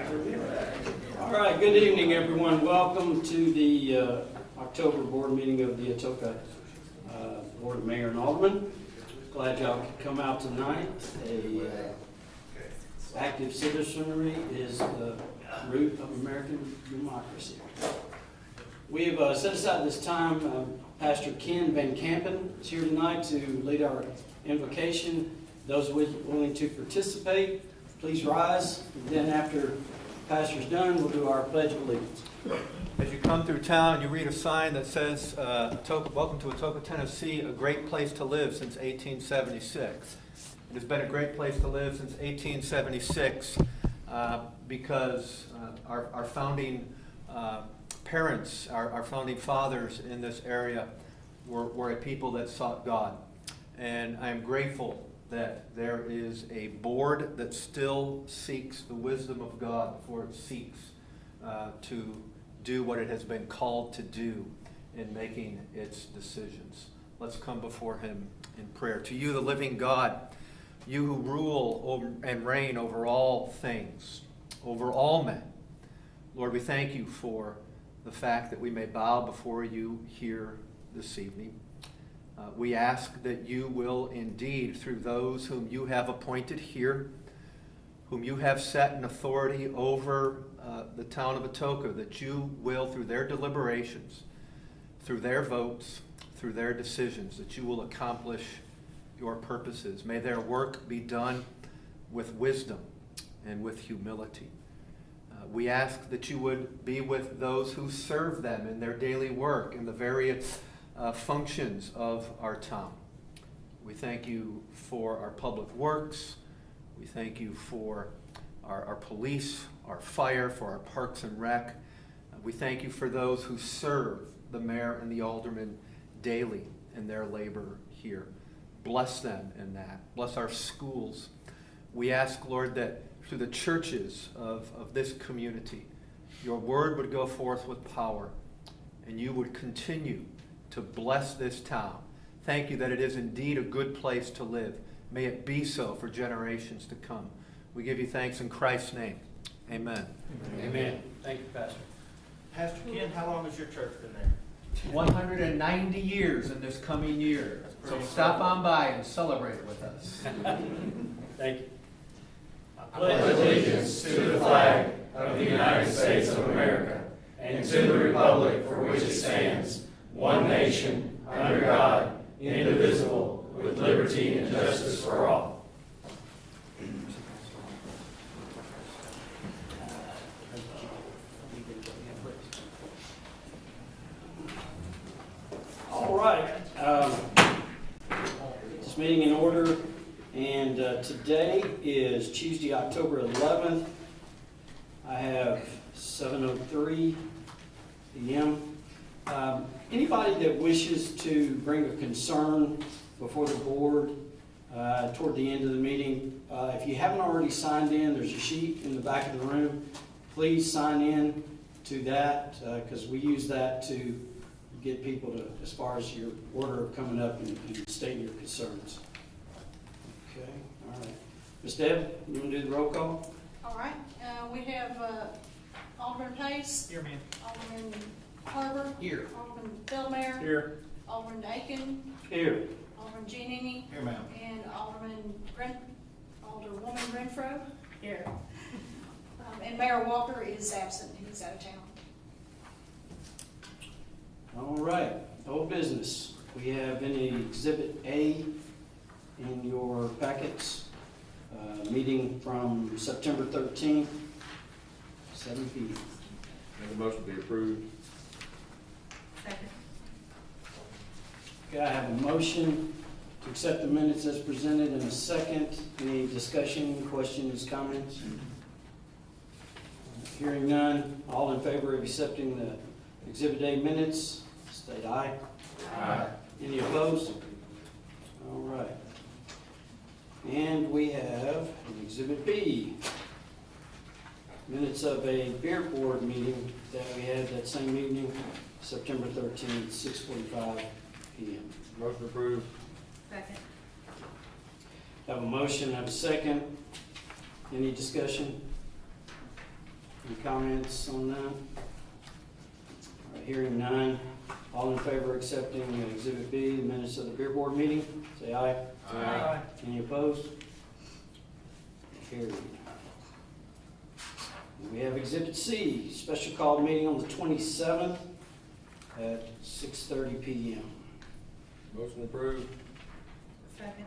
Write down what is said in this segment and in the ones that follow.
All right, good evening, everyone. Welcome to the October board meeting of the Atoka Board of Mayor and Alderman. Glad y'all could come out tonight. Active citizenry is the root of American democracy. We have set aside this time. Pastor Ken Van Kampen is here tonight to lead our invocation. Those willing to participate, please rise. And then after the pastor's done, we'll do our Pledge of Allegiance. As you come through town, you read a sign that says, welcome to Atoka, Tennessee, a great place to live since 1876. It has been a great place to live since 1876 because our founding parents, our founding fathers in this area were a people that sought God. And I am grateful that there is a board that still seeks the wisdom of God before it seeks to do what it has been called to do in making its decisions. Let's come before Him in prayer. To you, the living God, you who rule and reign over all things, over all men, Lord, we thank you for the fact that we may bow before you here this evening. We ask that you will indeed, through those whom you have appointed here, whom you have set in authority over the town of Atoka, that you will, through their deliberations, through their votes, through their decisions, that you will accomplish your purposes. May their work be done with wisdom and with humility. We ask that you would be with those who serve them in their daily work, in the various functions of our town. We thank you for our public works. We thank you for our police, our fire, for our parks and rec. We thank you for those who serve the mayor and the aldermen daily in their labor here. Bless them in that. Bless our schools. We ask, Lord, that through the churches of this community, your word would go forth with power, and you would continue to bless this town. Thank you that it is indeed a good place to live. May it be so for generations to come. We give you thanks in Christ's name. Amen. Amen. Thank you, Pastor. Pastor Ken, how long has your church been there? 190 years in this coming year. So stop on by and celebrate it with us. Thank you. I pledge allegiance to the flag of the United States of America and to the republic for which it stands, one nation, under God, indivisible, with liberty and justice for all. All right. This meeting in order, and today is Tuesday, October 11th. I have 7:03 p.m. Anybody that wishes to bring a concern before the board toward the end of the meeting, if you haven't already signed in, there's a sheet in the back of the room. Please sign in to that because we use that to get people to, as far as your order of coming up and stating your concerns. Okay, all right. Ms. Deb, you want to do the roll call? All right. We have Alderman Pace. Here, ma'am. Alderman Harper. Here. Alderman Feldmare. Here. Alderman Aiken. Here. Alderman Giannini. Here, ma'am. And Alderwoman Renfro. Here. And Mayor Walker is absent. He's out of town. All right, old business. We have in Exhibit A in your packets, meeting from September 13th, 7 p.m. Make the motion to be approved. Second. Okay, I have a motion to accept the minutes as presented in a second. Any discussion, questions, comments? Hearing none. All in favor of accepting the Exhibit A minutes, state aye. Aye. Any opposed? All right. And we have in Exhibit B, minutes of a beer board meeting that we had that same evening, September 13th, 6:45 p.m. Motion approved. Second. Have a motion, have a second. Any discussion? Any comments on that? All right, hearing none. All in favor of accepting Exhibit B, the minutes of the beer board meeting, say aye. Aye. Any opposed? Carried. We have Exhibit C, special call meeting on the 27th at 6:30 PM. Motion approved. Second.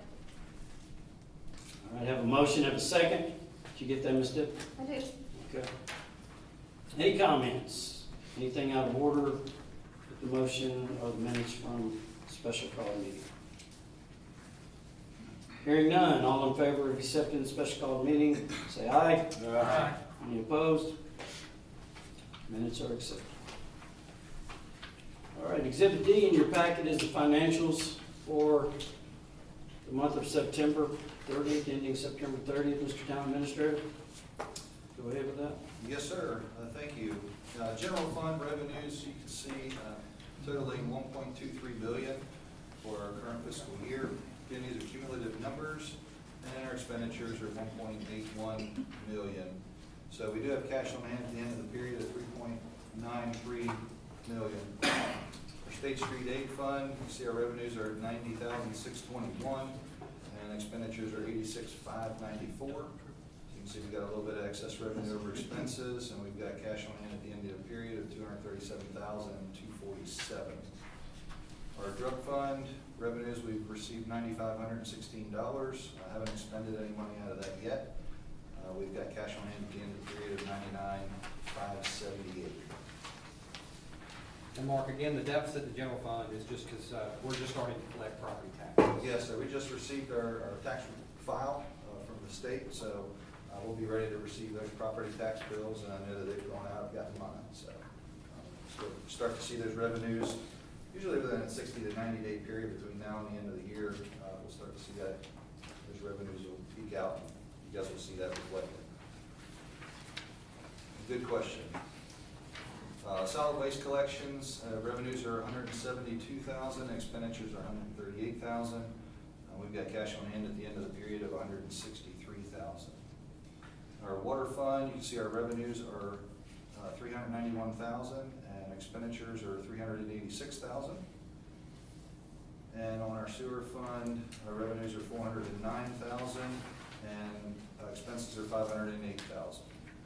All right, have a motion, have a second. Did you get that, Ms. Dip? I do. Okay. Any comments? Anything out of order with the motion or the minutes from special call meeting? Hearing none, all in favor of accepting the special call meeting, say aye. Aye. Any opposed? Minutes are accepted. All right, Exhibit D in your packet is the financials for the month of September 30th, ending September 30th. Mr. Town Administrator, go ahead with that. Yes, sir. Thank you. General fund revenues, you can see totaling $1.23 billion for our current fiscal year. Again, these are cumulative numbers, and our expenditures are $1.81 million. So we do have cash on hand at the end of the period of $3.93 million. Our State Street Aid Fund, you see our revenues are $90,621, and expenditures are $86,594. You can see we've got a little bit of excess revenue over expenses, and we've got cash on hand at the end of the period of $237,247. Our drug fund revenues, we've received $9,516. I haven't expended any money out of that yet. We've got cash on hand at the end of the period of $99,578. And Mark, again, the deficit in the general fund is just because we're just starting to collect property taxes. Yes, sir. We just received our tax file from the state, so we'll be ready to receive those property tax bills, and I know that they've gone out, I've gotten mine, so start to see those revenues, usually within a 60 to 90 day period between now and the end of the year. We'll start to see that, those revenues will peak out. You guys will see that reflected. Good question. Solid waste collections, revenues are $172,000, expenditures are $138,000. We've got cash on hand at the end of the period of $163,000. Our water fund, you can see our revenues are $391,000 and expenditures are $386,000. And on our sewer fund, our revenues are $409,000 and expenses are $508,000.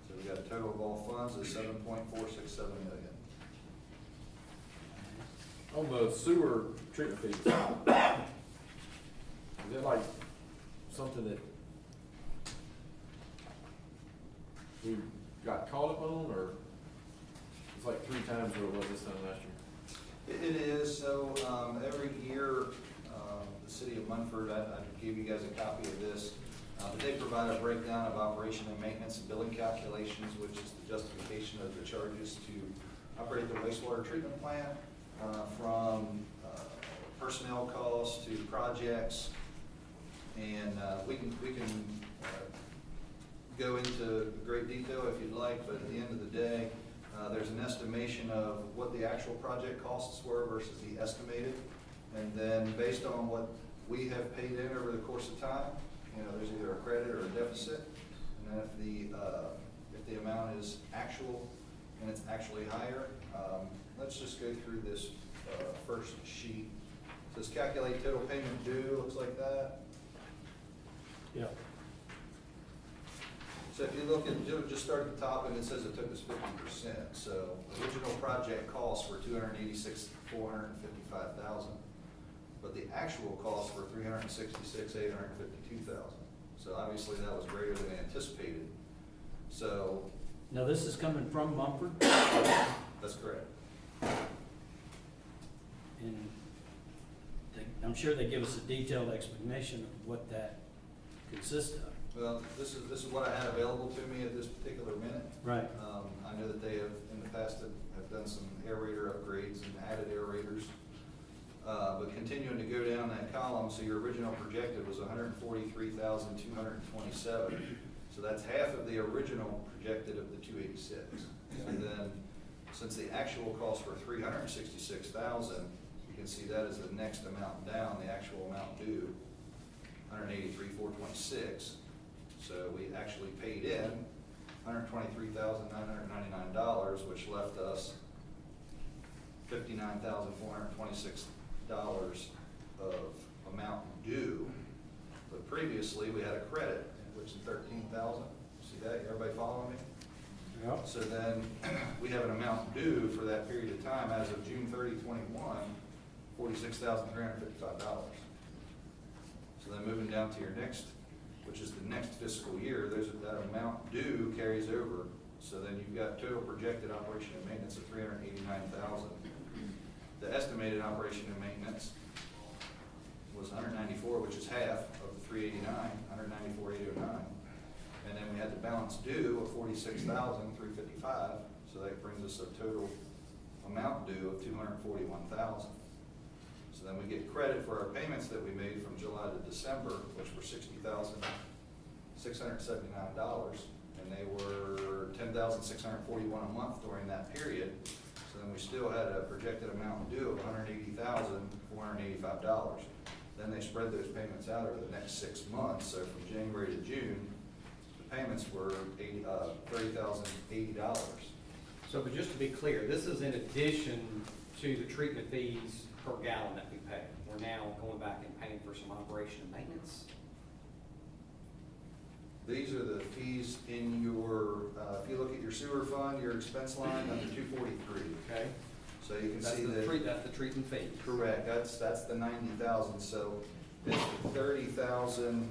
So we got a total of all funds of $7.467 million. On the sewer treatment fees, is it like something that we got caught up on, or it's like 3 times what it was this time last year? It is, so every year, the city of Munford, I gave you guys a copy of this, but they provide a breakdown of operation and maintenance and billing calculations, which is the justification of the charges to operate the wastewater treatment plant, from personnel costs to projects. And we can go into great detail if you'd like, but at the end of the day, there's an estimation of what the actual project costs were versus the estimated. And then based on what we have paid in over the course of time, there's either a credit or a deficit. And then if the amount is actual and it's actually higher, let's just go through this first sheet. It says calculate total payment due, looks like that. Yeah. So if you look at, just start at the top, and it says it took us 50%. So original project costs were $286,455,000, but the actual costs were $366,852,000. So obviously that was greater than anticipated. So Now, this is coming from Mumford, that's correct. and I'm sure they give us a detailed explanation of what that consists of. Well, this is what I had available to me at this particular minute. Right. I know that they have, in the past, have done some aerator upgrades and added aerators. But continuing to go down that column, so your original projected was 143,227. So that's half of the original projected of the 286. And then, since the actual costs were 366,000, you can see that is the next amount down, the actual amount due, 183,426. So we actually paid in $123,999, which left us $59,426 of amount due. But previously, we had a credit, which is $13,000. See that? Everybody following me? Yep. So then, we have an amount due for that period of time as of June 30, 21, $46,355. So then moving down to your next, which is the next fiscal year, that amount due carries over. So then you've got total projected operation and maintenance of $389,000. The estimated operation and maintenance was $194, which is half of the $389, $194,809. And then we had the balance due of $46,355, so that brings us a total amount due of $241,000. So then we get credit for our payments that we made from July to December, which were $60,679, and they were $10,641 a month during that period. So then we still had a projected amount due of $180,485. Then they spread those payments out over the next 6 months, so from January to June, the payments were $30,080. So, but just to be clear, this is in addition to the treatment fees per gallon that we pay. We're now going back and paying for some operation and maintenance. These are the fees in your, if you look at your sewer fund, your expense line under 243. Okay. So you can That's see the that. that's the treatment fee. Correct, that's the 90,000, so it's $30,080.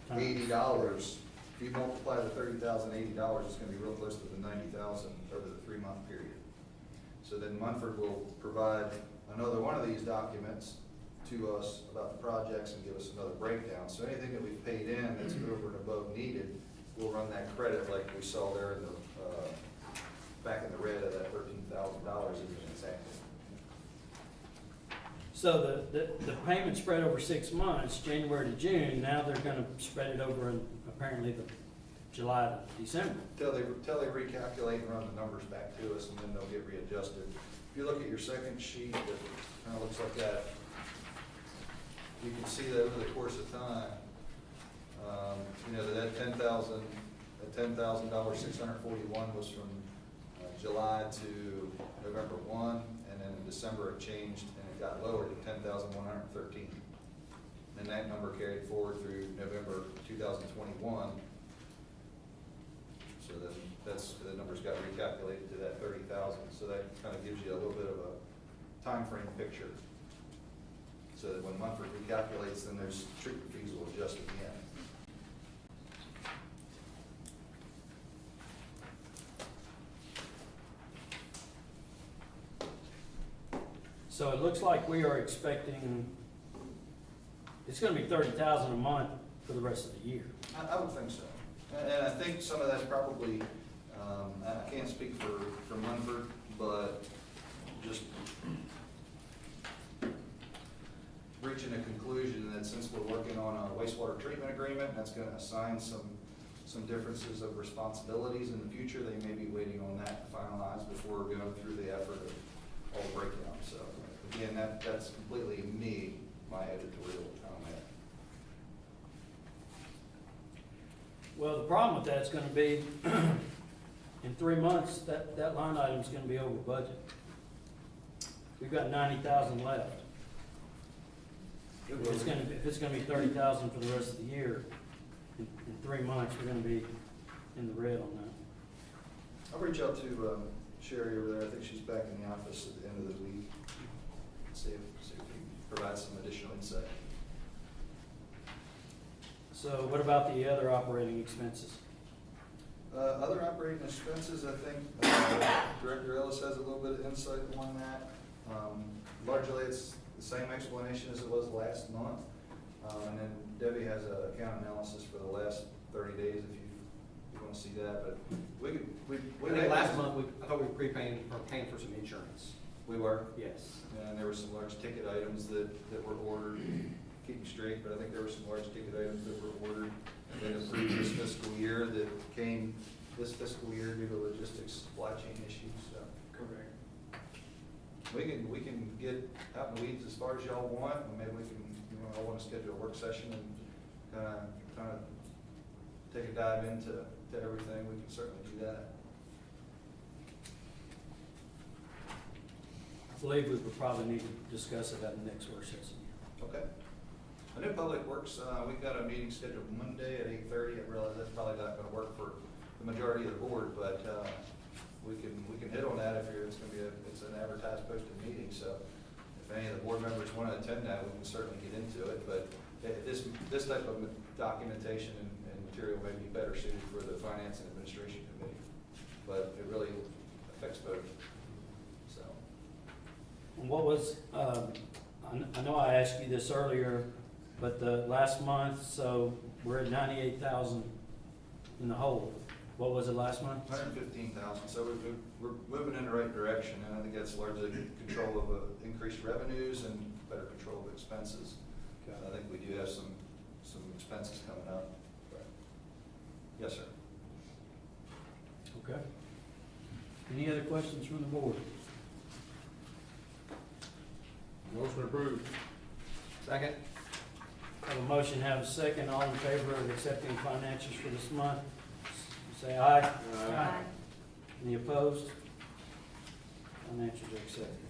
If you multiply the $30,080, it's gonna be real close to the 90,000 over the 3-month period. So then Munford will provide another one of these documents to us about the projects and give us another breakdown. So anything that we've paid in that's over and above needed, we'll run that credit like we saw there in the, back in the red of that $13,000 as an example. So the payment spread over 6 months, January to June, now they're gonna spread it over in apparently the July to December. Till they recalculate and run the numbers back to us, and then they'll get readjusted. If you look at your second sheet, it kind of looks like that. You can see that over the course of time, that $10,641 was from July to November 1, and then in December it changed and it got lowered to $10,113. And that number carried forward through November 2021. So then the numbers got recalculated to that 30,000. So that kind of gives you a little bit of a time frame picture. So that when Munford recalculates, then those treatment fees will adjust again. So it looks like we are expecting, it's gonna be 30,000 a month for the rest of the year. I would think so. And I think some of that's probably, I can't speak for Munford, but just reaching a conclusion that since we're working on a wastewater treatment agreement, that's gonna assign some differences of responsibilities in the future. They may be waiting on that to finalize before going through the effort of all the breakdown. So again, that's completely me, my editorial comment. Well, the problem with that's gonna be, in 3 months, that line item's gonna be over budget. We've got 90,000 left. If it's gonna be 30,000 for the rest of the year, in 3 months, we're gonna be in the red on that. I'll reach out to Sherry over there. I think she's back in the office at the end of the week. See if we can provide some additional insight. So what about the other operating expenses? Other operating expenses, I think Director Ellis has a little bit of insight on that. Largely, it's the same explanation as it was last month. And then Debbie has an account analysis for the last 30 days if you want to see that. But I think last month, I thought we were paying for some insurance. We were? Yes. And there were some large ticket items that were ordered. Keep me straight, but I think there were some large ticket items that were ordered in the previous fiscal year that came this fiscal year due to logistics, supply chain issues, so. Correct. We can get out in the weeds as far as y'all want, and maybe we can, I want to schedule a work session and kind of take a dive into to everything, we can certainly do that. I believe we would probably need to discuss it at the next work session. Okay. I know Public Works, we've got a meeting scheduled Monday at 8:30. I realize that's probably not gonna work for the majority of the board, but, we can hit on that if you're, it's an advertised posted meeting, so if any of the board members wanna attend that, we can certainly get into it, but this type of documentation and material may be better suited for the Finance and Administration Committee, but it really affects both, so. And what was, I know I asked you this earlier, but the last month, so we're at 98,000 in the hole. What was it last month? 115,000, so we're moving in the right direction, and I think that's largely control of increased revenues and better control of expenses. I think we do have some expenses coming up. Yes, sir. Okay. Any other questions from the board? Motion approved. Second? Have a motion, have a second. All in favor of accepting financials for this month, say aye. Aye. Any opposed? Financials are accepted.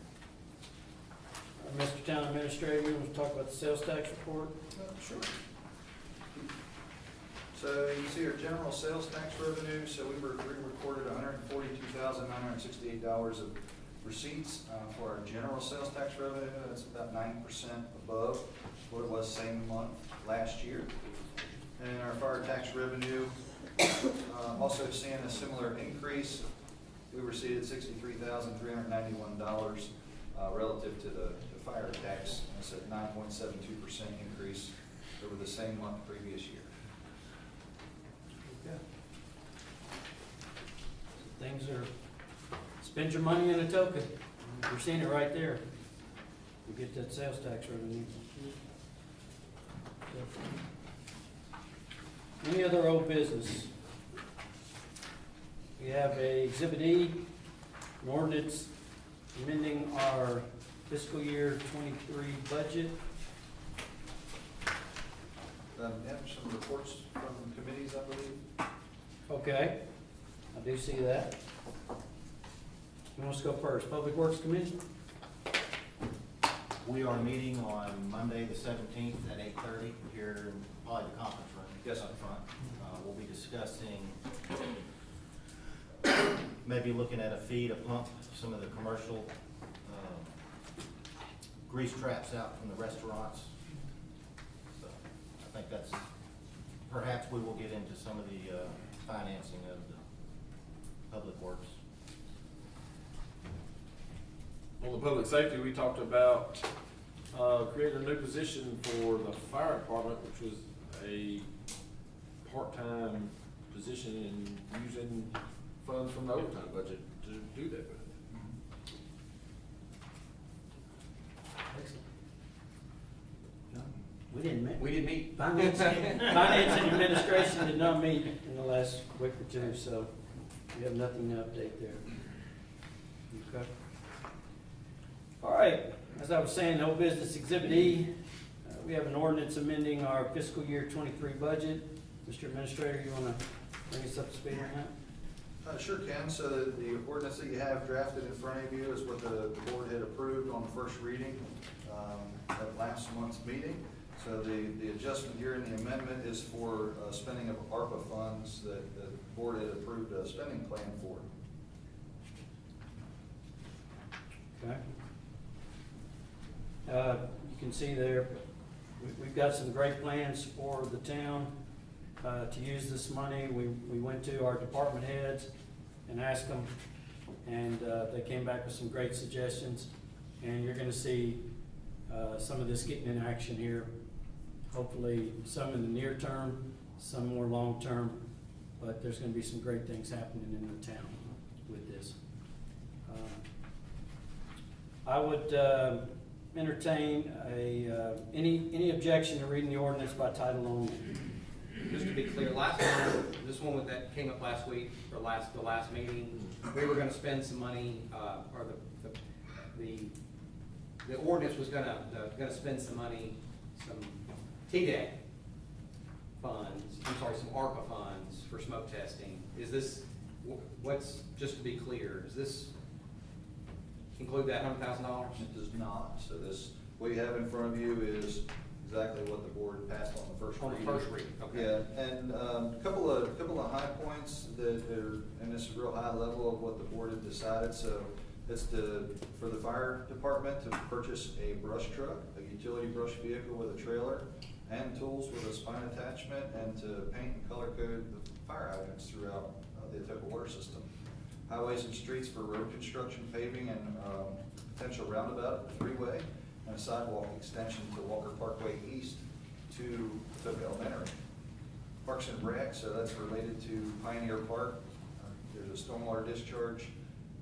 Mr. Town Administrator, you want to talk about the sales tax report? Sure. So you can see our general sales tax revenue, so we recorded $142,968 of receipts for our general sales tax revenue. That's about 9% above what it was same month last year. And our fire tax revenue, also seeing a similar increase. We received $63,391 relative to the fire tax. That's a 9.72% increase over the same month previous year. Okay. So things are, spend your money in Atoka. You're seeing it right there. You get that sales tax revenue. Any other old business? We have a Exhibit E, an ordinance amending our fiscal year '23 budget. Yeah, some reports from committees, I believe. Okay, I do see that. Who wants to go first? Public Works Committee? We are meeting on Monday, the 17th at 8:30 here in probably the conference room. Yes. Up front. We'll be discussing maybe looking at a fee to pump some of the commercial grease traps out from the restaurants. So I think that's, perhaps we will get into some of the financing of the public works. On the public safety, we talked about creating a new position for the fire department, which was a part-time position and using funds from the overtime budget to do that with. We didn't meet. We didn't meet. Finance and Administration did not meet in the last week or two, so we have nothing to update there. Okay. All right, as I was saying, old business Exhibit E, we have an ordinance amending our fiscal year '23 budget. Mr. Administrator, you want to bring us up to speed on that? Sure can. So the ordinance that you have drafted in front of you is what the board had approved on the first reading at last month's meeting. So the adjustment here in the amendment is for spending of ARPA funds that the board had approved a spending plan for. Okay. You can see there, we've got some great plans for the town to use this money. We went to our department heads and asked them, and they came back with some great suggestions. And you're gonna see some of this getting in action here. Hopefully some in the near term, some more long term, but there's gonna be some great things happening in the town with this. I would entertain any objection to reading the ordinance by title only. Just to be clear, last one, this one that came up last week, or the last meeting, we were gonna spend some money, or the ordinance was gonna spend some money, some TDEC funds, I'm sorry, some ARPA funds for smoke testing. Is this, what's, just to be clear, does this include that $100,000? It does not. So this, what you have in front of you is exactly what the board passed on the first On reading. the first reading, okay. Yeah, and a couple of high points that are, and this is real high level of what the board had decided. So it's for the fire department to purchase a brush truck, a utility brush vehicle with a trailer, and tools with a spine attachment, and to paint and color code the fire hydrants throughout the Atoka water system. Highways and streets for road construction, paving, and potential roundabout, freeway, and a sidewalk extension to Walker Parkway East to Atoka Elementary. Parks and Rec, so that's related to Pioneer Park. There's a stormwater discharge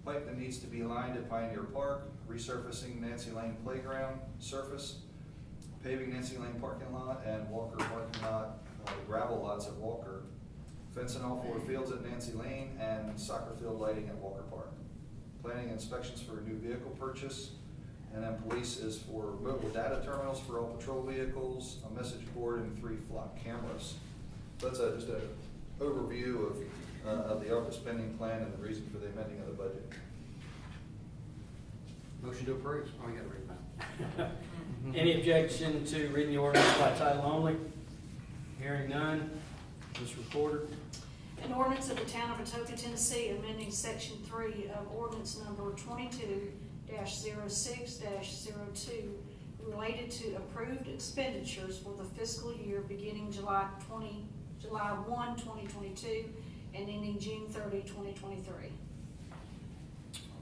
pipe that needs to be lined at Pioneer Park, resurfacing Nancy Lane Playground surface, paving Nancy Lane parking lot and Walker parking lot, gravel lots at Walker, fencing all 4 fields at Nancy Lane, and soccer field lighting at Walker Park. Planning inspections for a new vehicle purchase, and then police is for mobile data terminals for all patrol vehicles, a message board, and 3 flock cameras. So that's just an overview of the ARPA spending plan and the reason for the amending of the budget. Motion to approve. Oh, you gotta read that. Any objection to reading the ordinance by title only? Hearing none. Ms. Recorder. An ordinance of the Town of Atoka, Tennessee, amending Section 3 of Ordinance Number 22-06-02 related to approved expenditures for the fiscal year beginning July 1, 2022, and ending June 30, 2023.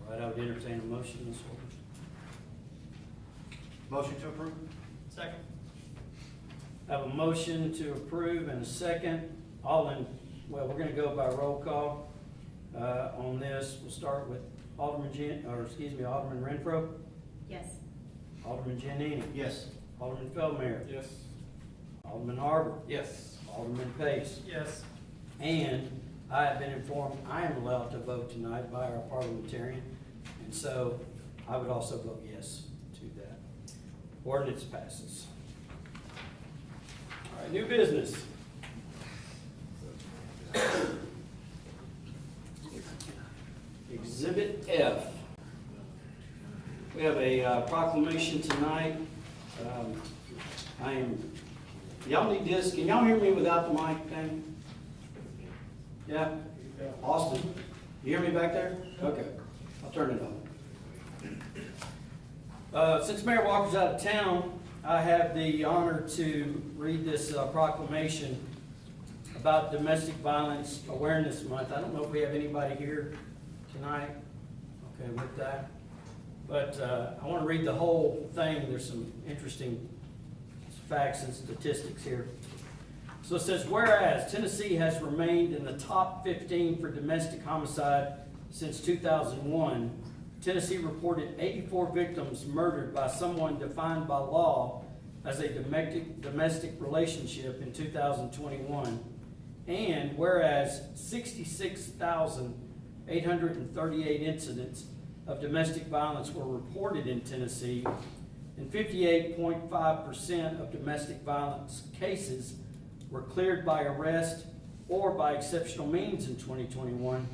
All right, I would entertain a motion, Ms. Walker. Motion to approve? Second. I have a motion to approve and a second. Well, we're gonna go by roll call, on this. We'll start with Alderman Renfro, Yes. Alderman Giannini, Yes. Alderman Feldmayer, Yes. Alderman Arbor, Yes. Alderman Pace. Yes. And I have been informed I am allowed to vote tonight by our parliamentarian, and so I would also vote yes to that. Ordinance passes. All right, new business. Exhibit F. We have a proclamation tonight. Y'all need this. Can y'all hear me without the mic thing? Yeah? Austin? You hear me back there? Okay, I'll turn it on. Since Mayor Walker's out of town, I have the honor to read this proclamation about Domestic Violence Awareness Month. I don't know if we have anybody here tonight, okay, with that. But I want to read the whole thing. There's some interesting facts and statistics here. So it says, whereas Tennessee has remained in the top 15 for domestic homicide since 2001, Tennessee reported 84 victims murdered by someone defined by law as a domestic relationship in 2021. And whereas 66,838 incidents of domestic violence were reported in Tennessee, and 58.5% of domestic violence cases were cleared by arrest or by exceptional means in 2021.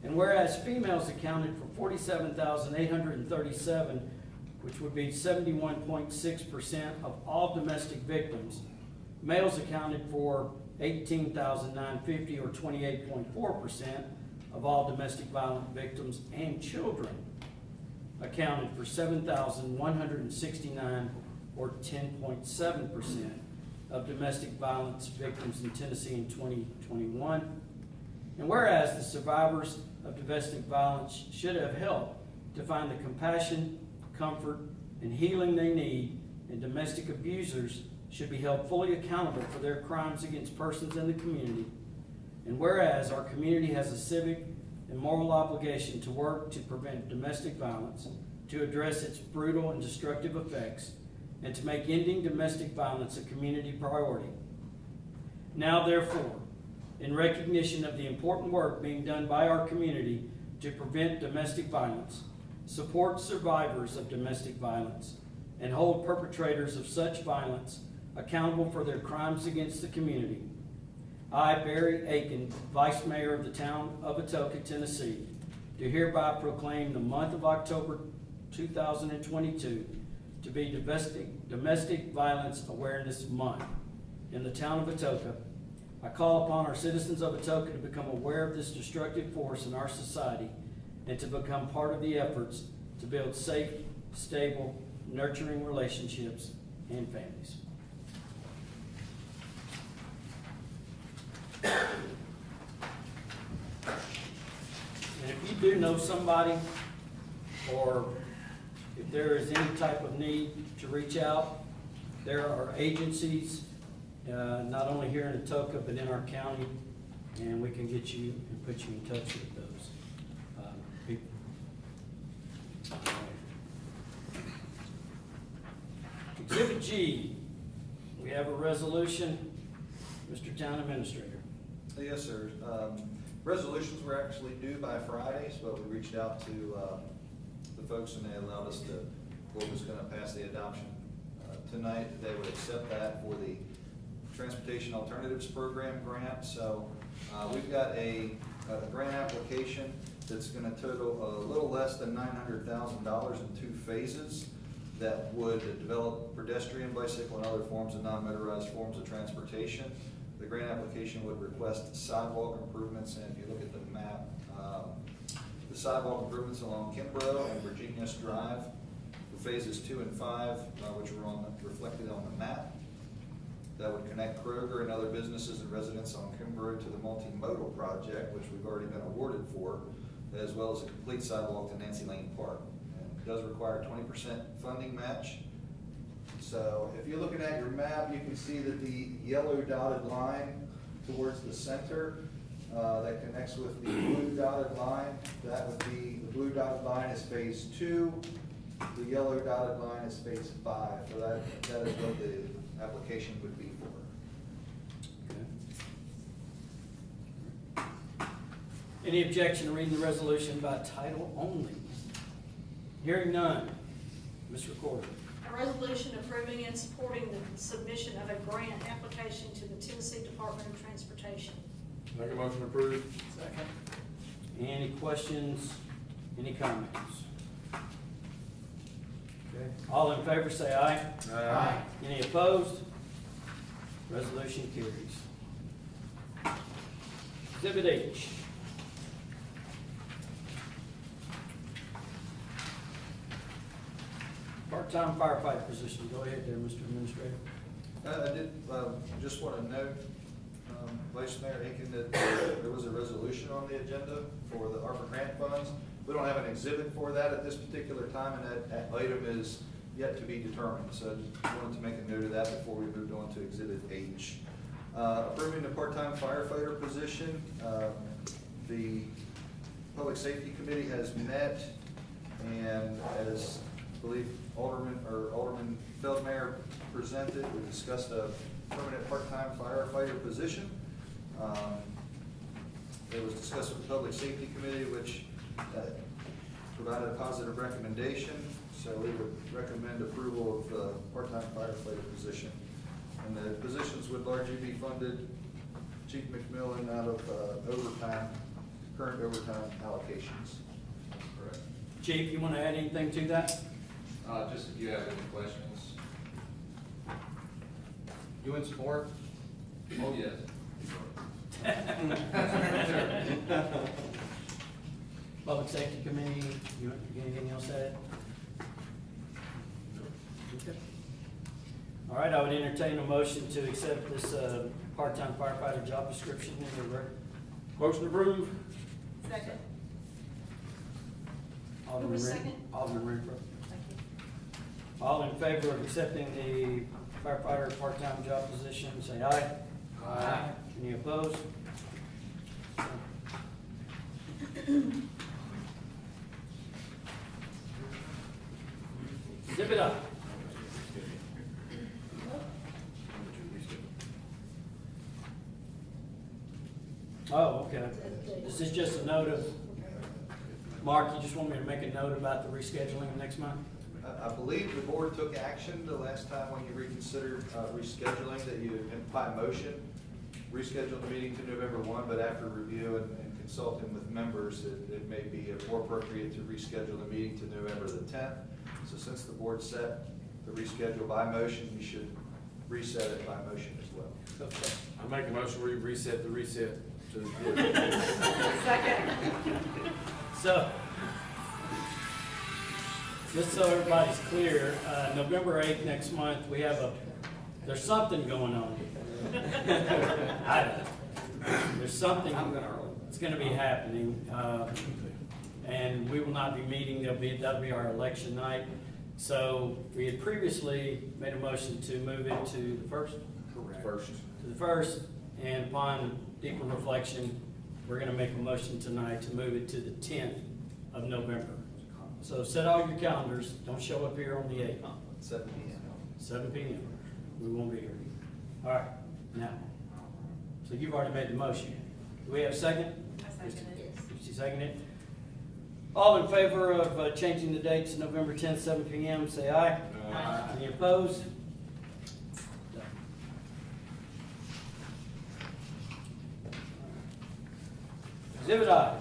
And whereas females accounted for 47,837, which would be 71.6% of all domestic victims, males accounted for 18,950 or 28.4% of all domestic violent victims, and children accounted for 7,169 or 10.7% of domestic violence victims in Tennessee in 2021. And whereas the survivors of domestic violence should have help to find the compassion, comfort, and healing they need, and domestic abusers should be held fully accountable for their crimes against persons in the community. And whereas our community has a civic and moral obligation to work to prevent domestic violence, to address its brutal and destructive effects, and to make ending domestic violence a community priority. Now therefore, in recognition of the important work being done by our community to prevent domestic violence, support survivors of domestic violence, and hold perpetrators of such violence accountable for their crimes against the community. I, Barry Aiken, Vice Mayor of the Town of Atoka, Tennessee, do hereby proclaim the month of October 2022 to be Domestic Violence Awareness Month in the Town of Atoka. I call upon our citizens of Atoka to become aware of this destructive force in our society and to become part of the efforts to build safe, stable, nurturing relationships and families. And if you do know somebody, or if there is any type of need to reach out, there are agencies, not only here in Atoka, but in our county, and we can get you and put you in touch with those people. Exhibit G, we have a resolution. Mr. Town Administrator. Yes, sir. Resolutions were actually due by Friday, but we reached out to the folks and they allowed us to, what was gonna pass the adoption tonight. They would accept that for the Transportation Alternatives Program grant. So we've got a grant application that's gonna total a little less than $900,000 in 2 phases that would develop pedestrian, bicycle, and other forms of non-motorized forms of transportation. The grant application would request sidewalk improvements, and if you look at the map, the sidewalk improvements along Kimbrough and Virginius Drive, the phases 2 and 5, which are reflected on the map, that would connect Kroger and other businesses and residents on Kimbrough to the multimodal project, which we've already been awarded for, as well as a complete sidewalk to Nancy Lane Park. And it does require a 20% funding match. So if you're looking at your map, you can see that the yellow dotted line towards the center that connects with the blue dotted line, that would be, the blue dotted line is phase 2, the yellow dotted line is phase 5. So that is what the application would be for. Any objection to reading the resolution by title only? Hearing none. Ms. Recorder. A resolution approving and supporting the submission of a grant application to the Tennessee Department of Transportation. Make a motion to approve. Second. Any questions? Any comments? Okay. All in favor say aye. Aye. Any opposed? Resolution carries. Exhibit H. Part-time firefighter position. Go ahead there, Mr. Administrator. I did just want to note, Vice Mayor Aiken, that there was a resolution on the agenda for the ARPA grant funds. We don't have an exhibit for that at this particular time, and that item is yet to be determined. So I just wanted to make a note of that before we moved on to Exhibit H. Approving the part-time firefighter position, the Public Safety Committee has met, and as I believe Alderman Feldmayer presented, we discussed a permanent part-time firefighter position. It was discussed with the Public Safety Committee, which provided a positive recommendation. So we would recommend approval of the part-time firefighter position. And the positions would largely be funded, Chief McMillan, out of overtime, current overtime allocations. Correct. Chief, you want to add anything to that? Just if you have any questions. You in support? Oh, yes. Public Safety Committee, you want anything else to add? Okay. All right, I would entertain a motion to accept this part-time firefighter job description in the record. Motion approved. Second. Alderman Who was Ren- second? Alderman Renfro. Thank you. All in favor of accepting the firefighter part-time job position, say aye. Aye. Any opposed? Zip it up. Oh, okay. This is just a note of, Mark, you just want me to make a note about the rescheduling of next month? I believe the board took action the last time when you reconsidered rescheduling, that you, by motion, rescheduled the meeting to November 1, but after review and consulting with members, it may be more appropriate to reschedule the meeting to November the 10th. So since the board set the reschedule by motion, you should reset it by motion as well. I make a motion, we reset the reset to. So, just so everybody's clear, November 8th next month, we have there's something going on. I don't know. There's something that's gonna be happening, and we will not be meeting, that'll be our election night. So, we had previously made a motion to move it to the first? Correct. To the first, and upon deeper reflection, we're gonna make a motion tonight to move it to the 10th of November. So set all your calendars, don't show up here on the 8th. 7 p.m. 7 p.m. We won't be here. All right, now, so you've already made the motion. Do we have a second? I second it. Christie seconded it. All in favor of changing the date to November 10th, 7 p.m., say aye. Aye. Any opposed? Exhibit I,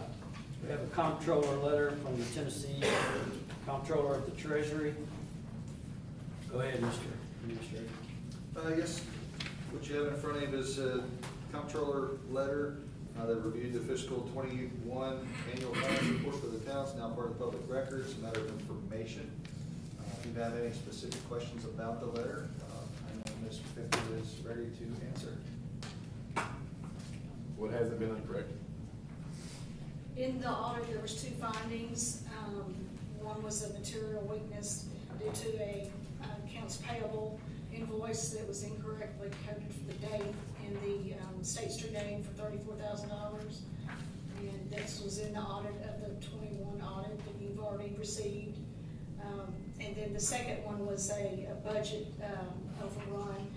we have a comptroller letter from the Tennessee Comptroller of the Treasury. Go ahead, Mr. Administrator. Yes, what you have in front of you is a comptroller letter that reviewed the fiscal 21 annual finance report for the town. It's now part of the public records, a matter of information. If you have any specific questions about the letter, I know Ms. Pickett is ready to answer. What hasn't been incorrect? In the audit, there was 2 findings. One was a material weakness due to a accounts payable invoice that was incorrectly coded for the date in the State Street name for $34,000. And this was in the audit of the 21 audit that you've already received. And then the second one was a budget overrun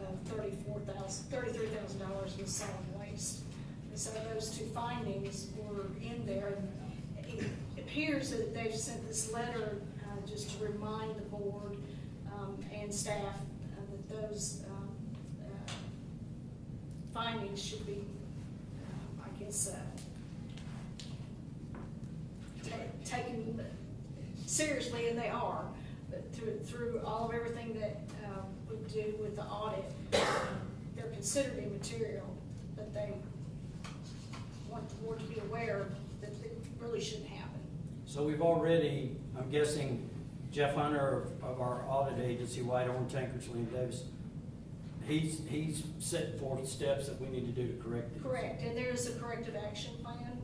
of $33,000 with solid waste. And so those 2 findings were in there. It appears that they've sent this letter just to remind the board and staff that those findings should be, I guess, taken seriously, and they are. But through all of everything that we do with the audit, they're considered immaterial, but they want the board to be aware that it really shouldn't happen. So we've already, I'm guessing, Jeff Hunter of our audit agency, Whitehorn, Tankers, Lee and Davis, he's set forth steps that we need to do to correct these. Correct, and there's a corrective action plan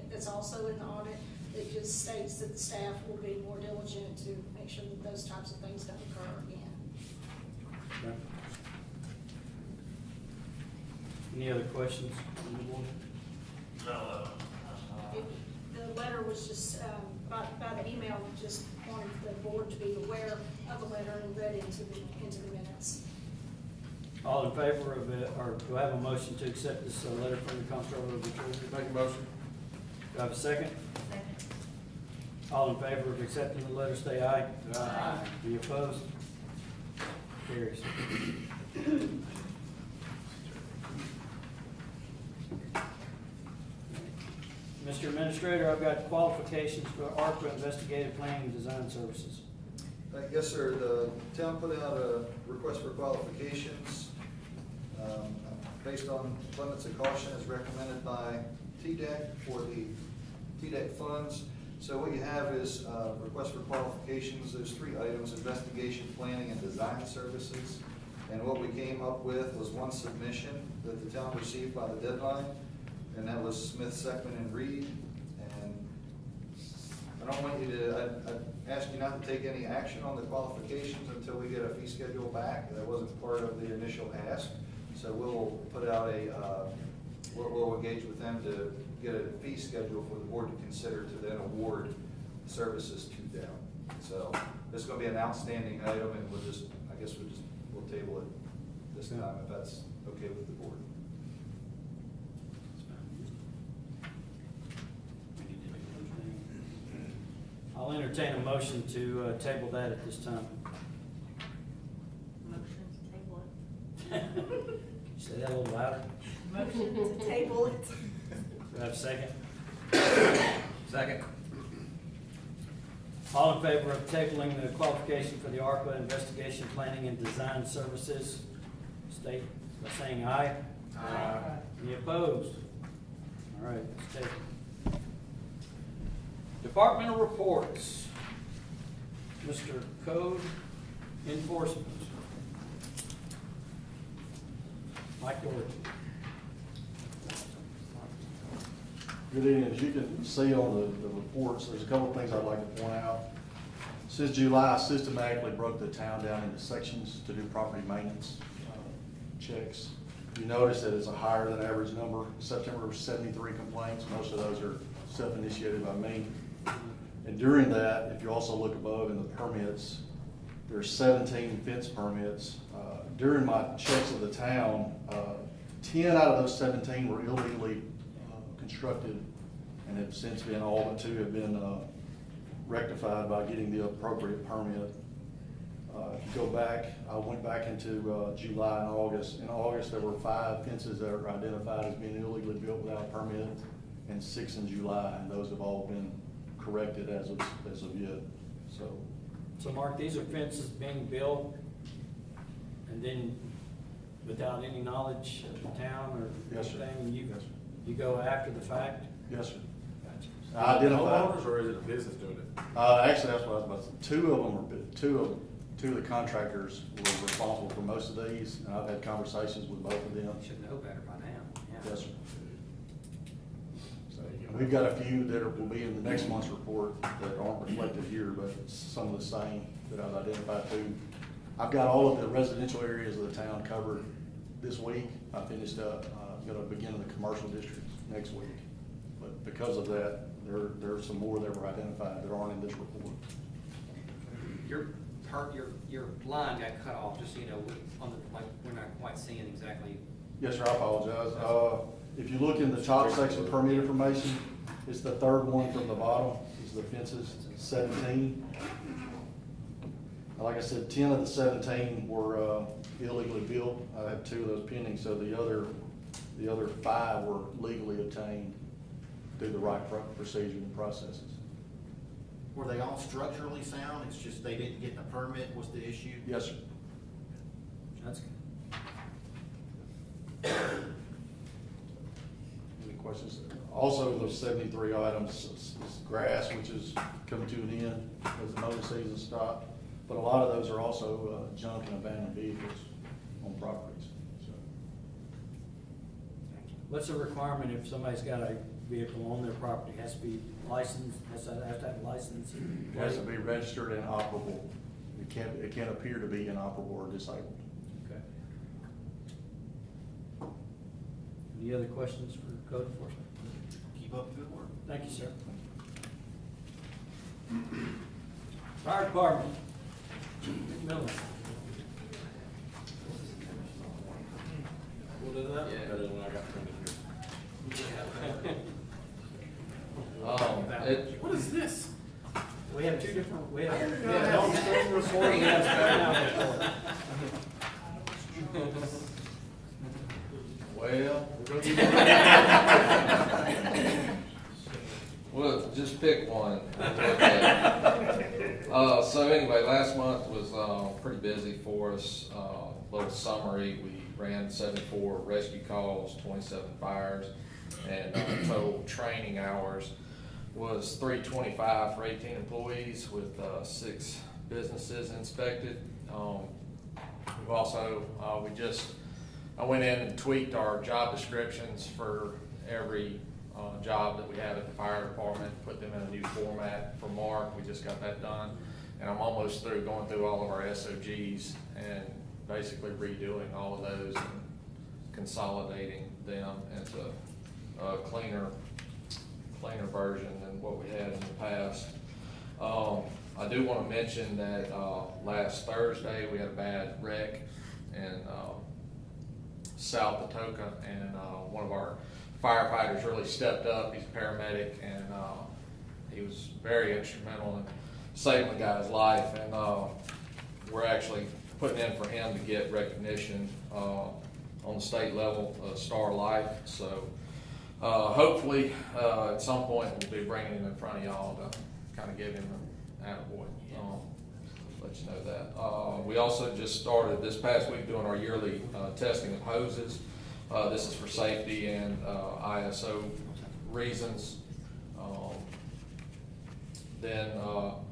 that's also in the audit that just states that the staff will be more diligent to make sure that those types of things don't occur again. Okay. Any other questions on the board? The letter was just, by the email, just wanted the board to be aware of the letter and read into the minutes. All in favor of it, or do I have a motion to accept this letter from the Comptroller of the Treasury? Make a motion. Do I have a second? All in favor of accepting the letter, say aye. Aye. Any opposed? Carries. Mr. Administrator, I've got qualifications for ARPA Investigative Planning and Design Services. Yes, sir. The town put out a request for qualifications based on abundance of caution as recommended by TDEC for the TDEC funds. So what you have is a request for qualifications. There's 3 items: investigation, planning, and design services. And what we came up with was 1 submission that the town received by the deadline, and that was Smith, Seckman, and Reed. And I don't want you to, I ask you not to take any action on the qualifications until we get a fee schedule back. That wasn't part of the initial ask. So we'll put out we'll engage with them to get a fee schedule for the board to consider to then award services to them. So this is going to be an outstanding item, and we'll table it this time if that's okay with the board. I'll entertain entertain a motion to table that at this time. Motion to table it. Say that a little louder. Motion to table it. Do I have a second? Second. All in favor of tabling the qualification for the ARPA Investigation Planning and Design Services, state by saying aye. Aye. Any opposed? All right, let's take it. Departmental reports. Mr. Code Enforcement. Mike Doherty. Good evening. As you can see on the reports, there's a couple of things I'd like to point out. Since July, I systematically broke the town down into sections to do property maintenance checks. You notice that it's a higher than average number. September was 73 complaints. Most of those are self-initiated by me. And during that, if you also look above in the permits, there's 17 fence permits. During my checks of the town, 10 out of those 17 were illegally constructed and have since been, all but 2 have been rectified by getting the appropriate permit. If you go back, I went back into July and August. In August, there were 5 fences that are identified as being illegally built without a permit, and 6 in July, and those have all been corrected as of yet. So Mark, these are fences being built and then without any knowledge of the town or Yes, sir. anything? Yes, sir. You go after the fact? Yes, sir. Gotcha. I identified. Homeowners, or is it a business doing it? Actually, that's what I was about to say. Two of the contractors were responsible for most of these, and I've had conversations with both of them. Should know better by now. Yeah. Yes, sir. So, and we've got a few that will be in the next month's report that aren't reflected here, but it's some of the same that I've identified too. I've got all of the residential areas of the town covered this week. I finished up, I'm gonna begin in the commercial districts next week. But because of that, there are some more that were identified that aren't in this report. Your line got cut off, just so you know, we're not quite seeing exactly. Yes, sir, I apologize. If you look in the top section of permit information, it's the third one from the bottom, is the fences, 17. Like I said, 10 of the 17 were illegally built. I have 2 of those pending, so the other 5 were legally obtained through the right procedure and processes. Were they all structurally sound? It's just they didn't get the permit was the issue? Yes, sir. That's good. Any questions? Also, those 73 items is grass, which is coming to an end as the mowing season stopped. But a lot of those are also junk and abandoned vehicles on properties. So, What's the requirement if somebody's got a vehicle on their property? Has to be licensed, has to have a license? it has to be registered and operable. It can't appear to be inoperable or disabled. Okay. Any other questions for code enforcement? Keep up the good work. Thank you, sir. Fire department. Miller. We'll do that? Yeah. Better than I got printed What is this? We have 2 different, we have. I didn't know we have that. don't report, we have spell out report. Well, well, just pick one. So anyway, last month was pretty busy for us. Little summary, we ran 74 rescue calls, 27 fires, and total training hours was 325 for 18 employees with 6 businesses inspected. We've also, I went in and tweaked our job descriptions for every job that we have at the fire department, put them in a new format for Mark. We just got that done. And I'm almost through going through all of our SOGs and basically redoing all of those and consolidating them into a cleaner version than what we had in the past. I do want to mention that last Thursday we had a bad wreck in South Atoka, and one of our firefighters really stepped up. He's a paramedic, and he was very instrumental in saving the guy's life, and we're actually putting in for him to get recognition on the state level, Star Life. So hopefully at some point we'll be bringing him in front of y'all to kind of give him an attaboy. Let you know that. We also just started this past week doing our yearly testing of hoses. This is for safety and ISO reasons. Then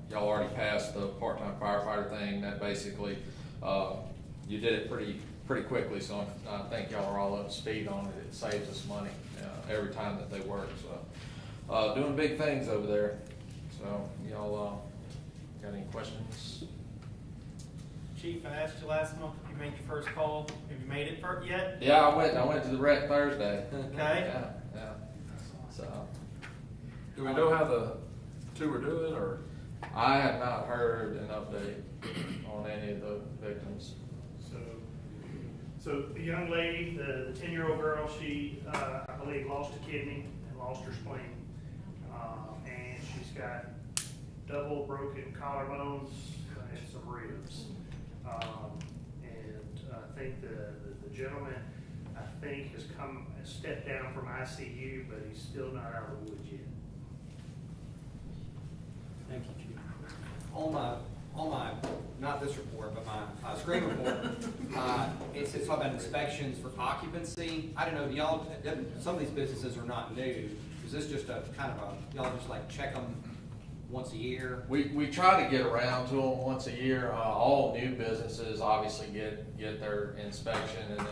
y'all already passed the part-time firefighter thing. That basically, you did it pretty quickly, so I think y'all are all up to speed on it. It saves us money every time that they work. So doing big things over there. So y'all got any questions? Chief, I asked you last month if you made your first call. Have you made it yet? Yeah, I went to the wreck Thursday. Okay. Yeah. So Do we know how the two are doing, or? I have not heard an update on any of the victims. So the young lady, the 10-year-old girl, she, I believe, lost a kidney and lost her spleen. And she's got double broken collarbones and some ribs. And I think the gentleman, has stepped down from ICU, but he's still not out of the woods yet. Thank you, Chief. On my, not this report, but my screen report, it says talk about inspections for occupancy. I don't know, y'all, some of these businesses are not new. Is this just a kind of y'all just like check them once a year? We try to get around to them once a year. All new businesses obviously get their inspection, and then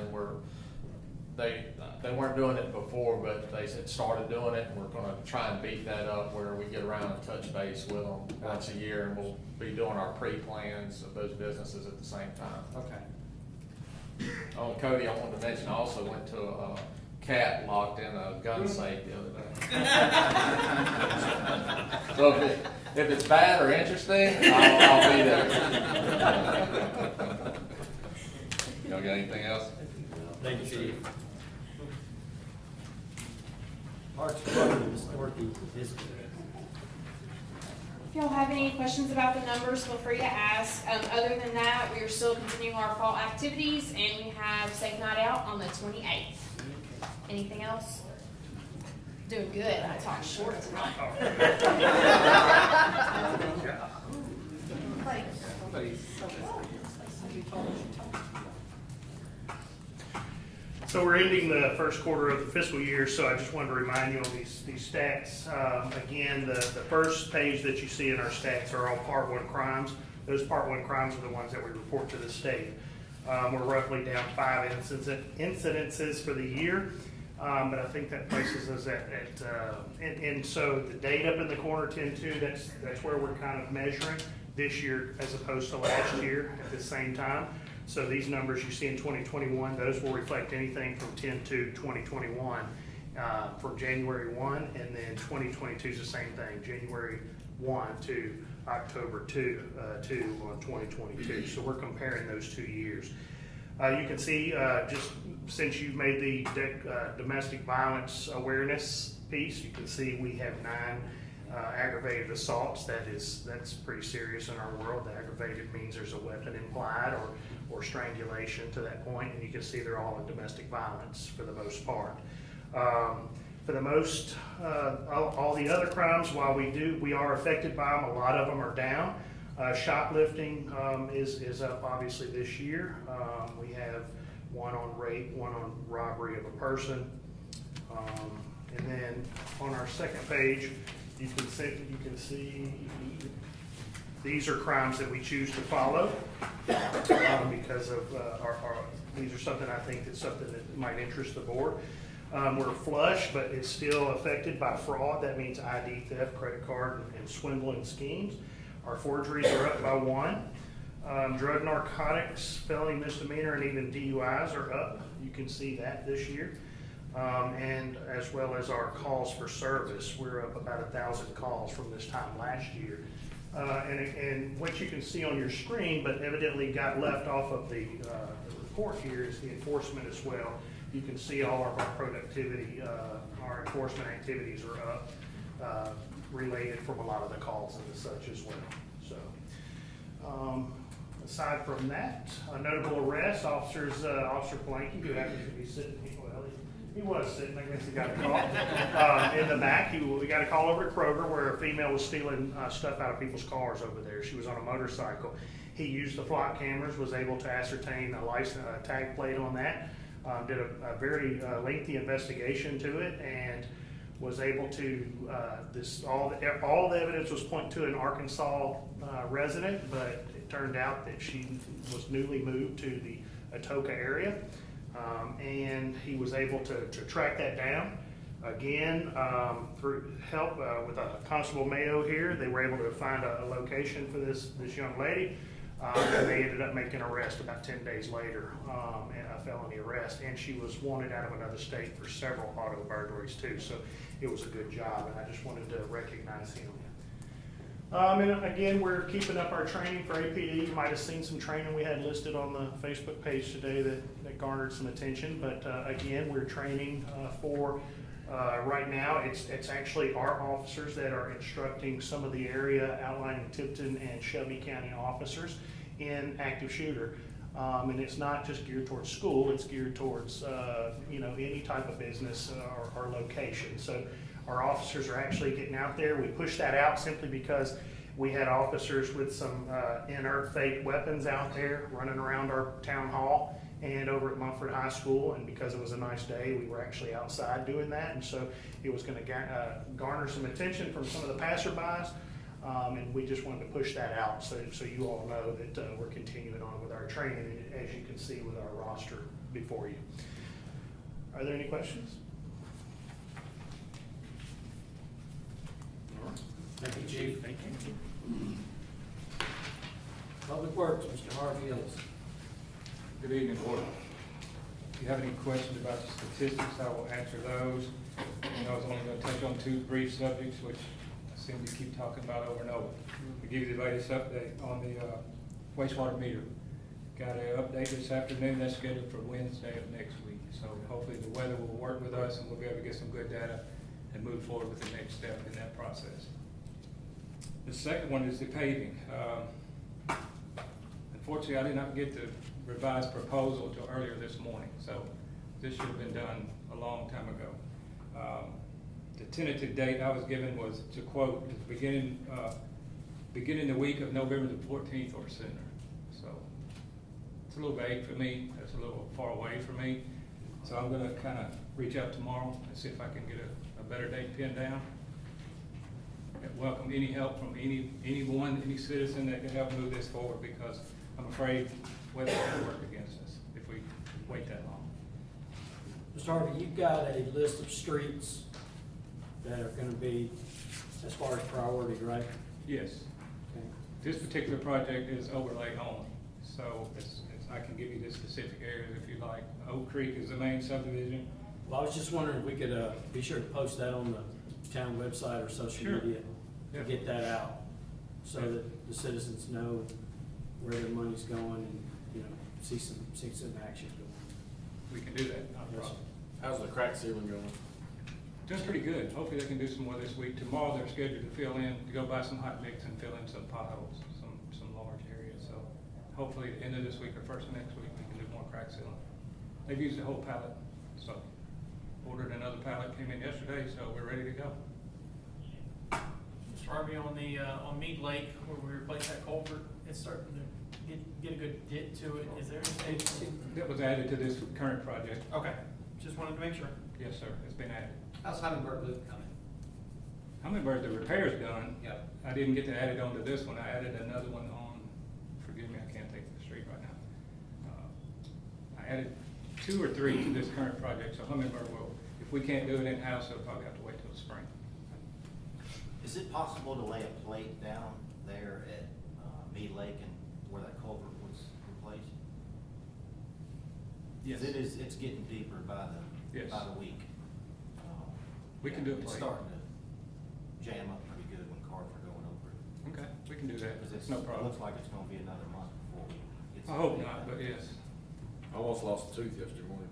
they weren't doing it before, but they started doing it, and we're going to try and beat that up where we get around and touch base with them once a year, and we'll be doing our pre-plans of those businesses at the same time. Okay. Oh, Cody, I wanted to mention, I also went to a cat locked in a gun safe the other day. So if it's bad or interesting, I'll be there. Y'all got anything else? Thank you, Chief. Arts Department Historical District. If y'all have any questions about the numbers, feel free to ask. Other than that, we are still continuing our fall activities, and we have Safe Night Out on the 28th. Anything else? Doing good. I talked short tonight. So we're ending the first quarter of the fiscal year, so I just wanted to remind you on these stats. Again, the first page that you see in our stats are all Part 1 crimes. Those Part 1 crimes are the ones that we report to the state. We're roughly down 5 incidences for the year, but I think that places us and so the date up in the corner, 10-2, that's where we're kind of measuring this year as opposed to last year at the same time. So these numbers you see in 2021, those will reflect anything from 10/2/2021 from January 1, and then 2022 is the same thing, January 1 to October 2 on 2022. So we're comparing those 2 years. You can see just since you've made the domestic violence awareness piece, you can see we have 9 aggravated assaults. That's pretty serious in our world. The aggravated means there's a weapon implied or strangulation to that point, and you can see they're all in domestic violence for the most part. For the most, all the other crimes, while we are affected by them, a lot of them are down. Shoplifting is up obviously this year. We have 1 on rape, 1 on robbery of a person. And then on our second page, you can see these are crimes that we choose to follow because of these are something I think that's something that might interest the board. We're flush, but it's still affected by fraud. That means ID theft, credit card, and swindling schemes. Our forgeries are up by 1. Drug, narcotics, felony, misdemeanor, and even DUIs are up. You can see that this year. And as well as our calls for service, we're up about 1,000 calls from this time last year. And what you can see on your screen, but evidently got left off of the report here, is the enforcement as well. You can see all of our productivity, our enforcement activities are up, related from a lot of the calls and such as well. Aside from that, a notable arrest, Officer Blanky, who happens to be sitting, well, he was sitting, I guess he got a call, in the back. We got a call over at Kroger where a female was stealing stuff out of people's cars over there. She was on a motorcycle. He used the flock cameras, was able to ascertain a license, tag plate on that, did a very lengthy investigation to it, and was able to, all the evidence was pointing to an Arkansas resident, but it turned out that she was newly moved to the Atoka area. And he was able to track that down. Again, through help with Constable Mayo here, they were able to find a location for this young lady. And they ended up making an arrest about 10 days later, a felony arrest. And she was wanted out of another state for several auto burglaries too. So it was a good job, and I just wanted to recognize him. And again, we're keeping up our training for APD. You might have seen some training we had listed on the Facebook page today that garnered some attention. But again, we're training for, right now, it's actually our officers that are instructing some of the area outlining Tipton and Shelby County officers in active shooter. And it's not just geared towards school, it's geared towards any type of business or location. So our officers are actually getting out there. We pushed that out simply because we had officers with some inert fake weapons out there running around our town hall and over at Mumford High School, and because it was a nice day, we were actually outside doing that, and so it was going to garner some attention from some of the passerbys, and we just wanted to push that out so you all know that we're continuing on with our training, as you can see with our roster before you. Are there any questions? Thank you, Chief. Thank you. Public Works, Mr. Harvey Ellis. Good evening, Board. If you have any questions about the statistics, I will answer those. I was only going to touch on two brief subjects, which I seem to keep talking about over and over. To give you the latest update on the wastewater meter. Got an update this afternoon that's scheduled for Wednesday of next week. So hopefully the weather will work with us and we'll be able to get some good data and move forward with the next step in that process. The second one is the paving. Unfortunately, I did not get the revised proposal until earlier this morning, so this should have been done a long time ago. The tentative date I was given was, to quote, beginning the week of November the 14th or sooner. So it's a little vague for me. That's a little far away for me. So I'm going to kind of reach out tomorrow and see if I can get a better date pinned down. And welcome any help from anyone, any citizen that can help move this forward, because I'm afraid weather will work against us if we wait that long. Mr. Harvey, you've got a list of streets that are going to be as far as priority, right? Yes. Okay. This particular project is overlay only, so I can give you the specific areas if you like. Oak Creek is the main subdivision. Well, I was just wondering if we could be sure to post that on the town website or social Sure. media to Yeah. get that out, so Yeah. that the citizens know where their money's going and, see some action going. We can do that, not a Yes, problem. How's the crack ceiling going? Doing pretty good. Hopefully they can do some more this week. Tomorrow they're scheduled to fill in, to go buy some hot mix and fill in some potholes, some large areas. So hopefully at the end of this week or first of next week, we can do more crack sealing. They've used a whole pallet, so ordered another pallet, came in yesterday, so we're ready to go. Mr. Harvey, on Mead Lake, where we replaced that culvert, it's starting to get a good dip to it. Is there anything? That was added to this current project. Okay, just wanted to make sure. Yes, sir, it's been added. How's Hummingbird Loop coming? Hummingbird, the repair's done. Yep. I didn't get to add it onto this one. I added another one on, forgive me, I can't think of the street right now. I added 2 or 3 to this current project, so Hummingbird will, if we can't do it in-house, they'll probably have to wait till the spring. Is it possible to lay a plate down there at Mead Lake and where that culvert was replaced? Yes. It's getting deeper by the week. We can do a It's plate. starting to jam up pretty good when cars are going over it. Okay, we can do that. Because It's no it problem. looks like it's gonna be another month before we get. I hope not, but yes. I almost lost a tooth yesterday morning.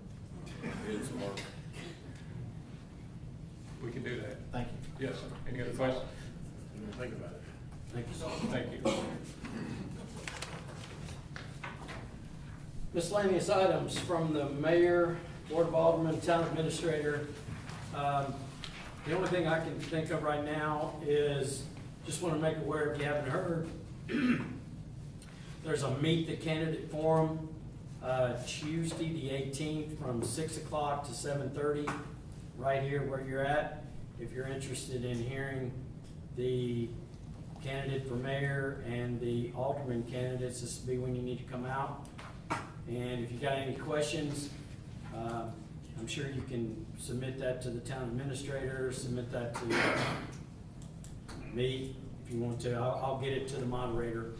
It's hard. We can do that. Thank you. Yes, sir. Any other questions? Think about it. Thank you, sir. Thank you. Miscellaneous items from the mayor, board of aldermen, town administrator. The only thing I can think of right now is, just want to make aware, if you haven't heard, there's a Meet the Candidate Forum, Tuesday the 18th from 6 o'clock to 7:30, right here where you're at. If you're interested in hearing the candidate for mayor and the alderman candidates, this will be when you need to come out. And if you got any questions, I'm sure you can submit that to the town administrator, submit that to me if you want to. I'll get it to the moderator.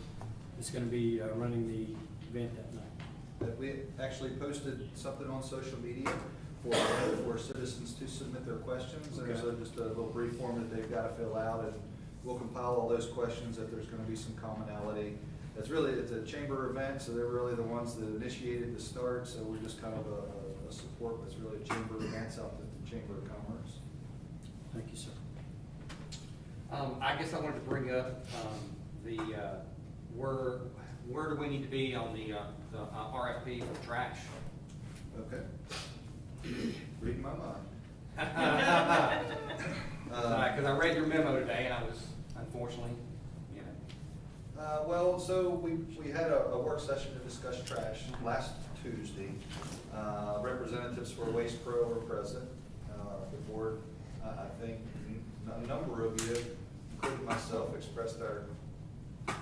It's going to be running the event that night. That we actually posted something on social media for citizens to submit their questions. Okay. There's just a little brief form that they've got to fill out, and we'll compile all those questions if there's going to be some commonality. It's a chamber event, so they're really the ones that initiated the start, so we're just kind of a support, but it's really a chamber event out at the Chamber of Commerce. Thank you, sir. I guess I wanted to bring up, where do we need to be on the RFP for trash? Okay. Reading my mind. Because I read your memo today and I was, unfortunately, Well, so we had a work session to discuss trash last Tuesday. Representatives for Waste Pro were present. The board, I think a number of you, including myself, expressed our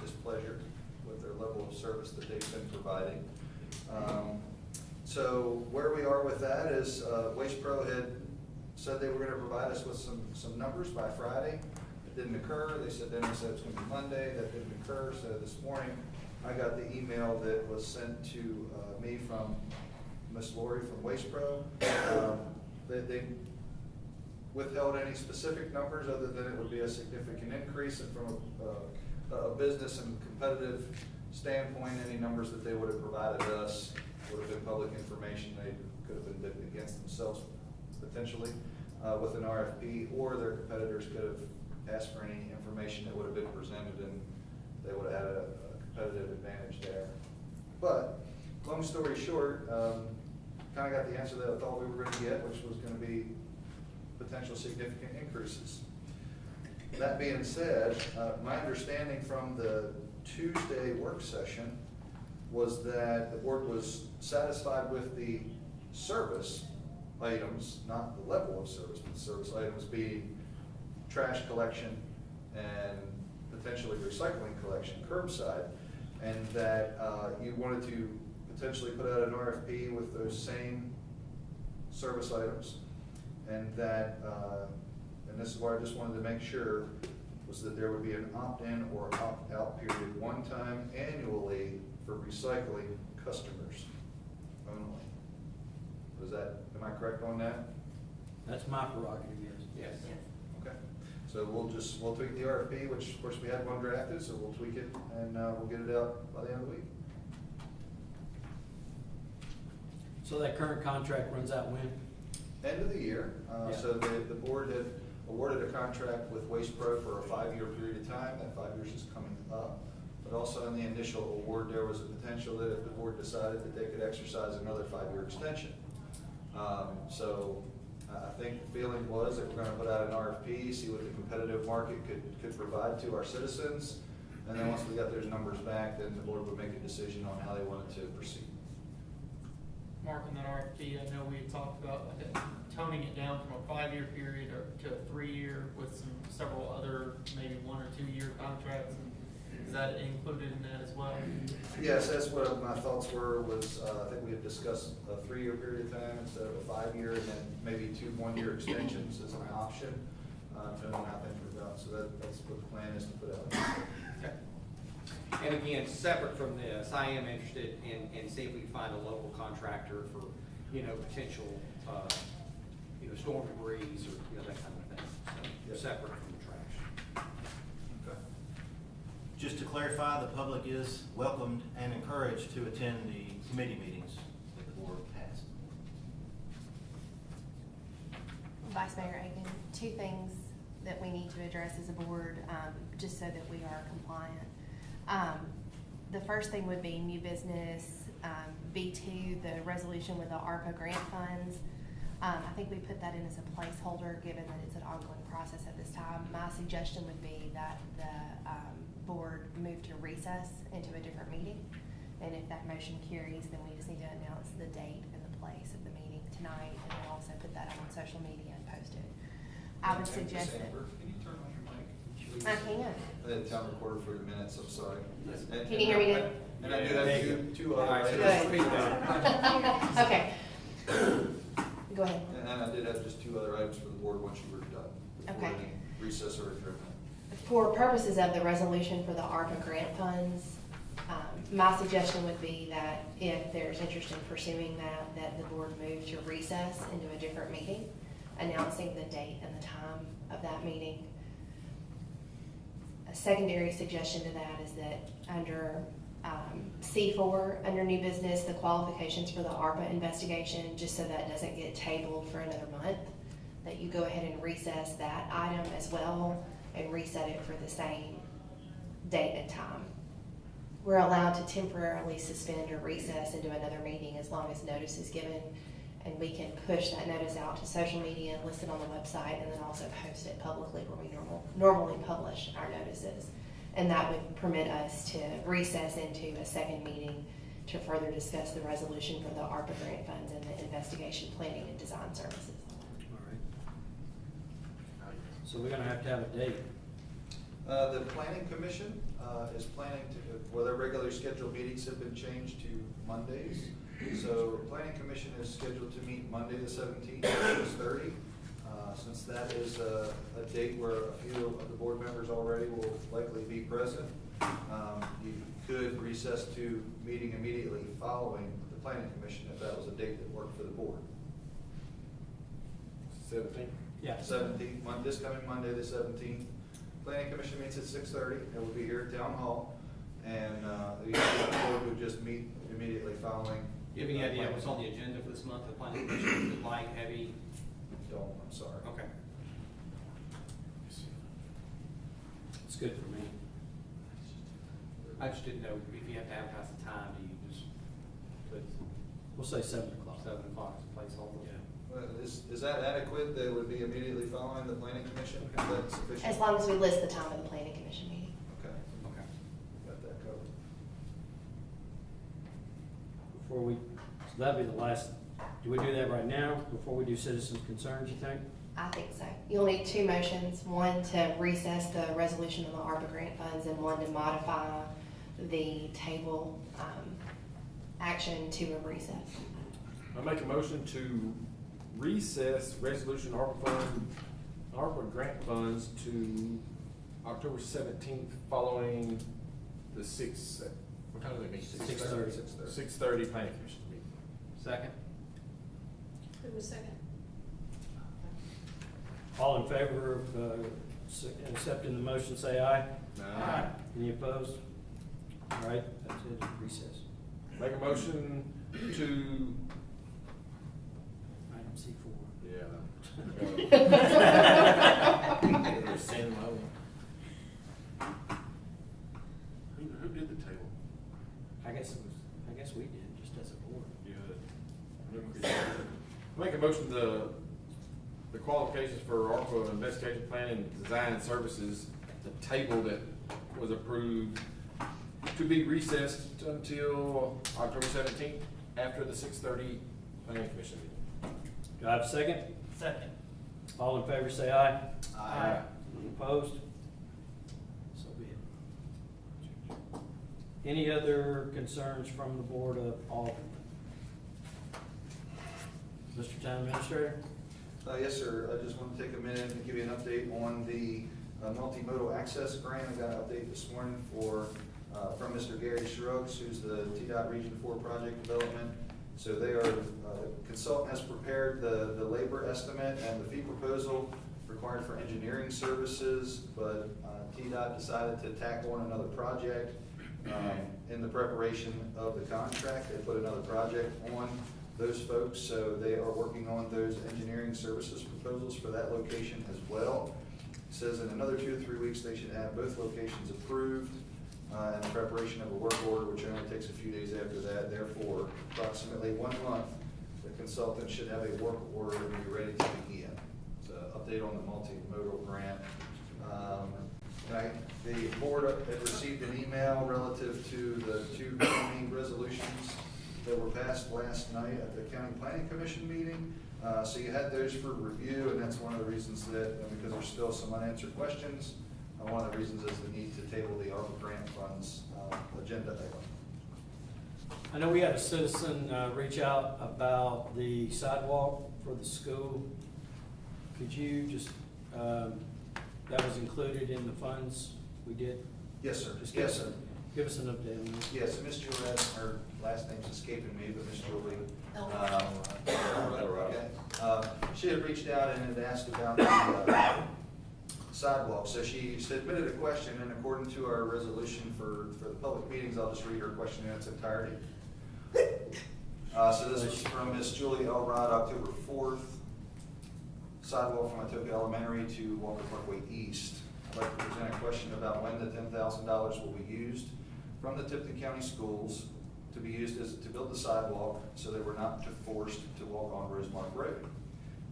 displeasure with their level of service that they've been providing. So where we are with that is Waste Pro had said they were going to provide us with some numbers by Friday. It didn't occur. They said it was going to be Monday. That didn't occur. So this morning I got the email that was sent to me from Miss Lori from Waste Pro. They withheld any specific numbers other than it would be a significant increase, and from a business and competitive standpoint, any numbers that they would have provided us would have been public information. They could have been bid against themselves potentially with an RFP, or their competitors could have asked for any information that would have been presented, and they would have had a competitive advantage there. But long story short, kind of got the answer that I thought we were going to get, which was going to be potential significant increases. That being said, my understanding from the Tuesday work session was that the board was satisfied with the service items, not the level of service, but the service items being trash collection and potentially recycling collection curbside, and that you wanted to potentially put out an RFP with those same service items, and that, and this is where I just wanted to make sure, was that there would be an opt-in or opt-out period one time annually for recycling customers only. Was that, am I correct on that? That's my prerogative, yes. Yes. Okay. So we'll tweak the RFP, which of course we had one drafted, so we'll tweak it and we'll get it out by the end of the week. So that current contract runs out when? End of the year. Yeah. So the board had awarded a contract with Waste Pro for a 5-year period of time. That 5 years is coming up. But also in the initial award, there was a potential that if the board decided that they could exercise another 5-year extension. So I think the feeling was that we're going to put out an RFP, see what the competitive market could provide to our citizens. And then once we got those numbers back, then the board would make a decision on how they wanted to proceed. Mark, on that RFP, I know we had talked about toning it down from a 5-year period to a 3-year with several other maybe 1 or 2 year contracts. And is that included in that as well? Yes, that's what my thoughts were, was I think we had discussed a 3-year period of time instead of a 5-year, and then maybe 2 1-year extensions as an option, depending on how things were done. So that's what the plan is to put out. Okay. And again, separate from this, I am interested in see if we can find a local contractor for, potential, storm debris or, that kind of thing. So, Yes. separate from the trash. Okay. Just to clarify, the public is welcomed and encouraged to attend the committee meetings that the board has. Vice Mayor Aiken, 2 things that we need to address as a board, just so that we are compliant. The first thing would be new business B2, the resolution with the ARPA grant funds. I think we put that in as a placeholder, given that it's an ongoing process at this time. My suggestion would be that the board move to recess into a different meeting. And if that motion carries, then we just need to announce the date and the place of the meeting tonight, and then also put that on social media and post it. I would suggest that. Can you turn on your mic? I can. I had town recorder for the minutes, I'm sorry. Can you hear me now? And I do have two other All right, items. Good. Okay. Go ahead. And I did have just two other items for the board once you were done. Before Okay. any recess or adjournment. For purposes of the resolution for the ARPA grant funds, my suggestion would be that if there's interest in pursuing that the board move to recess into a different meeting, announcing the date and the time of that meeting. A secondary suggestion to that is that under C4, under new business, the qualifications for the ARPA investigation, just so that doesn't get tabled for another month, that you go ahead and recess that item as well and reset it for the same date and time. We're allowed to temporarily suspend or recess into another meeting as long as notice is given, and we can push that notice out to social media and list it on the website, and then also post it publicly where we normally publish our notices. And that would permit us to recess into a second meeting to further discuss the resolution for the ARPA grant funds and the investigation planning and design services. All right. So we're gonna have a date. The planning commission is planning to, well, their regularly scheduled meetings have been changed to Mondays. So the planning commission is scheduled to meet Monday the 17th at 6:30. Since that is a date where a few of the board members already will likely be present, you could recess to meeting immediately following the planning commission if that was a date that worked for the board. 17th? Yeah. 17th, this coming Monday the 17th. Planning commission meets at 6:30. It will be here at Town Hall. And the board would just meet immediately following. Do you have any idea what's on the agenda for this month? The planning commission, is it light, heavy? Don't, I'm sorry. Okay. It's good for me. I just didn't know if you have to advertise the time, do you just put We'll say 7 o'clock. 7 o'clock as a placeholder? Yeah. Well, is that adequate? That would be immediately following the planning commission? Is that sufficient? As long as we list the time of the planning commission meeting. Okay, Okay. got that covered. Before we, so that'd be the last, do we do that right now, before we do citizens' concerns, you think? I think so. You'll need two motions, one to recess the resolution on the ARPA grant funds and one to modify the table action to a recess. I make a motion to recess resolution ARPA grant funds to October 17th following the what time do they meet? 6:30. 6:30 planning commission meeting. Second? Who was second? All in favor of accepting the motion, say aye. Aye. Any opposed? All right, that's it, recess. Make a motion to, Item C4. Who did the table? I guess we did, just as a board. Make a motion the qualifications for ARPA investigation planning and design services, the table that was approved to be recessed until October 17th after the 6:30 planning commission meeting. Do I have a second? Second. All in favor, say aye. Aye. Any opposed? So be it. Any other concerns from the Board of Alderman? Mr. Town Administrator? Yes, sir. I just want to take a minute and give you an update on the multimodal access grant. I got an update this morning from Mr. Gary Schruggs, who's the TDOT Region 4 Project Development. So they are, consultant has prepared the labor estimate and the fee proposal required for engineering services, but TDOT decided to tack on another project. In the preparation of the contract, they put another project on those folks, so they are working on those engineering services proposals for that location as well. It says in another 2 to 3 weeks, they should have both locations approved. in preparation of a work order, which only takes a few days after that. Therefore, approximately 1 month, the consultant should have a work order and be ready to begin. So, update on the multimodal grant. The board had received an email relative to the 2 county resolutions that were passed last night at the County Planning Commission meeting. So you had those for review, and that's one of the reasons that, because there's still some unanswered questions, one of the reasons is the need to table the ARPA grant funds agenda item. I know we had a citizen reach out about the sidewalk for the school. Could you just, that was included in the funds we did? Yes, sir. Just Yes, sir. Give us an update on that. Yes, Miss Juliet, her last name's escaping me, but Miss Julie. She had reached out and had asked about the sidewalk. So she submitted a question, and according to our resolution for the public meetings, I'll just read her question in its entirety. So this is from Miss Julie Elrod, October 4th. Sidewalk from Atoka Elementary to Walker Parkway East. I'd like to present a question about when the $10,000 will be used from the Tipton County Schools to be used to build the sidewalk so that we're not forced to walk on Rosemark Road.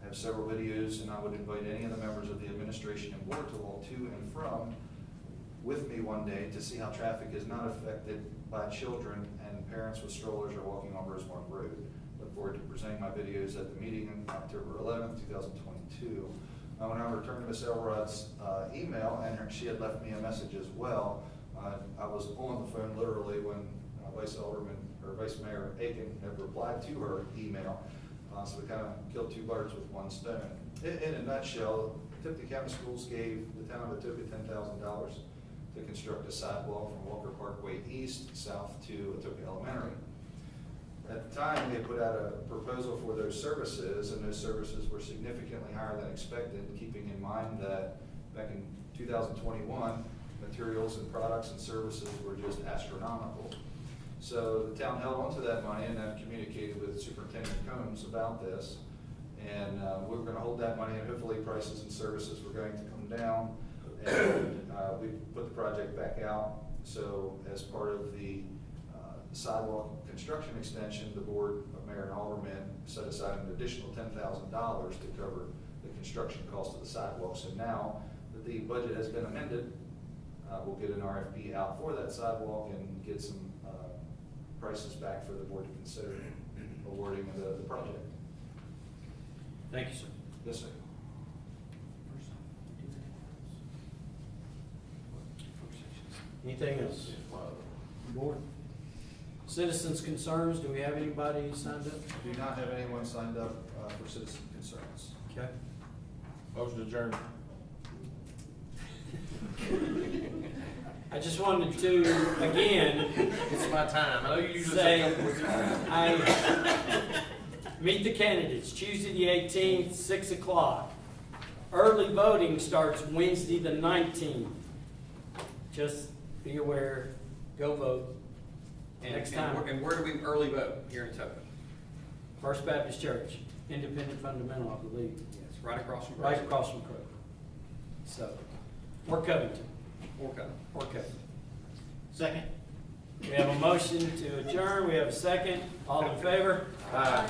I have several videos, and I would invite any of the members of the administration and board to walk to and from with me one day to see how traffic is not affected by children and parents with strollers are walking on Rosemark Road. Look forward to presenting my videos at the meeting on October 11th, 2022. When I returned to Ms. Elrod's email, and she had left me a message as well, I was on the phone literally when Vice Mayor Aiken had replied to her email. So we kind of killed 2 birds with 1 stone. In a nutshell, Tipton County Schools gave the town of Atoka $10,000 to construct a sidewalk from Walker Parkway East south to Atoka Elementary. At the time, they put out a proposal for those services, and those services were significantly higher than expected, keeping in mind that back in 2021, materials and products and services were just astronomical. So the town held onto that money, and I've communicated with Superintendent Combs about this. And we were going to hold that money, and hopefully prices and services were going to come down. And we put the project back out. So as part of the sidewalk construction extension, the Board of Mayor and Alderman set aside an additional $10,000 to cover the construction cost of the sidewalk. So now that the budget has been amended, we'll get an RFP out for that sidewalk and get some prices back for the board to consider awarding the project. Thank you, sir. Yes, sir. Anything else? Board? Citizens' concerns, do we have anybody signed up? Do not have anyone signed up for citizen concerns. Okay. Motion adjourned. I just wanted to, again, It's my time. I know you usually say, say. meet the candidates, Tuesday the 18th, 6 o'clock. Early voting starts Wednesday the 19th. Just be aware, go vote. Next time. And where do we early vote here in Atoka? First Baptist Church, Independent Fundamental, I believe. Yes, right across from. Right across from Kroger. So, or Covington. Or Covington. Or Covington. Second. We have a motion to adjourn. We have a second. All in favor? Aye.